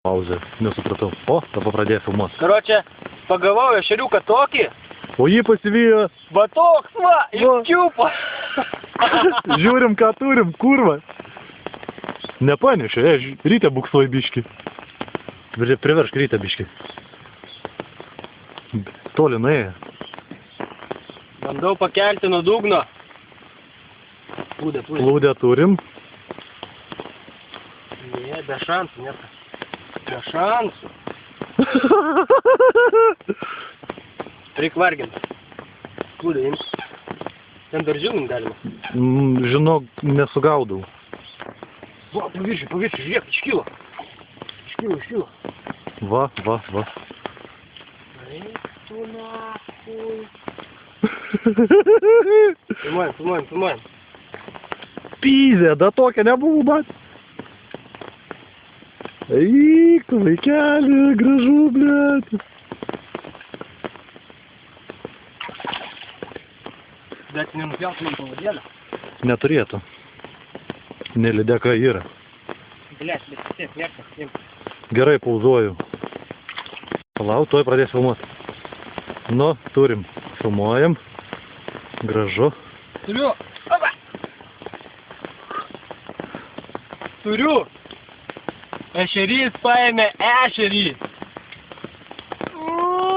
Pauzė, nesupratau. O, dabar pradėjo filmuoti. Karočią, pagavau ešeriuką tokį. O jį pasivijo. Va toks, va, iščiupo. Žiūrim, ką turim, kurva. Nepanešiu, ryte buksuoji biški. Priveršk ryte biški. Toli nuėjo. Bandau pakelti nuo dugno. Plūdę turim. Ne, be šansų, net. Be šansų. Reik varginti. Plūdę ims. Ten dar žilint galima. Žinok, nesugaudau. Va, paviršiu, žiūrėk, iškilo. Iškilo. Va. Eik tu nahui. Filmuojam. Pyzė, da tokia nebuvo, bat. Eik, tu vaikeli, gražu, blėt. Bet nenupjautų man pavadėlę. Neturėtų. Nelideka yra. Blėt, vis tiek, mėgtas. Gerai, pauzuoju. Palauk, tuoj pradės filmuoti. Nu, turim. Filmuojam. Gražu. Turiu. Opa. Turiu. Ešerys paėmė ešerį.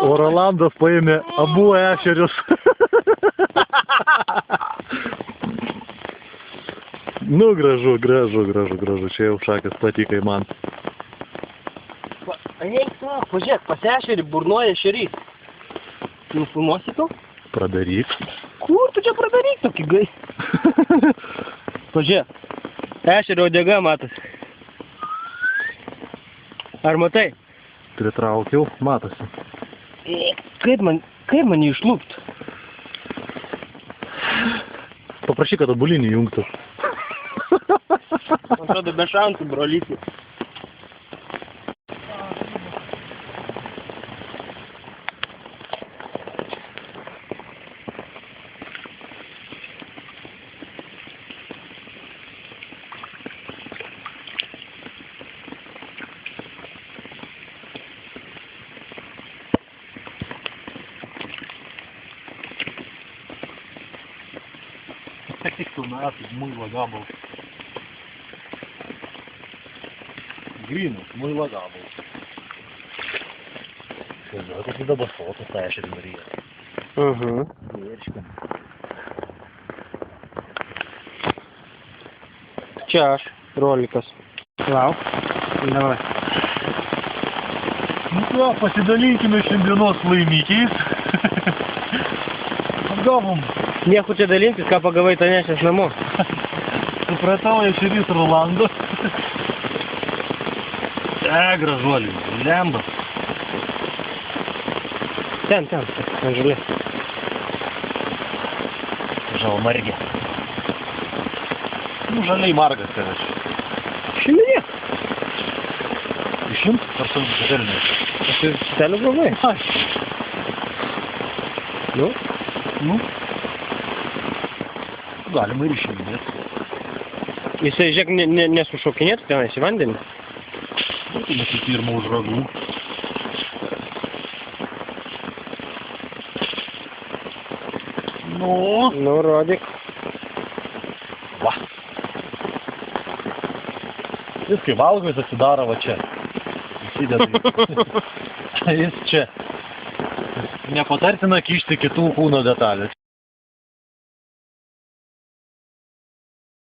O Rolandas paėmė abu ešerius. Nu, gražu. Čia jau šakės patikai man. Eik tu, pažiūrėk, pas ešerį burnoja ešerys. Nufilmuosi tu? Pradaryk. Kur tu čia pradaryk tokį gai? Pažiūrėk, ešerio odega matas. Ar matai? Pritraukiau, matosi. Kaip man jį išlūpt? Paprašyk, kad atbulinį jungtų. Man atrodo, be šansų, brolyti. Tik tu metais muilo gabalas. Grynas muilo gabalas. Žinau, kad dabar fotos tą ešerį daryja. Dėriškim. Čia aš, rolikas. Lauk. Davai. Nu ką, pasidalinkime šiandienos laimikiais. Atgavom. Nieko čia dalintis, ką pagavai, tą nešęs namo. Supratau, ešerys Rolandas. Gražuolį, lembas. Ten, ant žolės. Žalmargė. Nu, žaliai margas yra. Šiminė. Išimt ar su želniais? Aš ir steliu galvai. Nu? Galima ir išiminėti. Jisai, žiūrėk, nesušokinėtų tenais į vandenį. Būtų mes į pirmą už ragų. Nu, rodyk. Va. Jis kai valgo, jis atsidaro va čia. Įsideda. Jis čia. Nepatartina kišti kitų kūno detalės.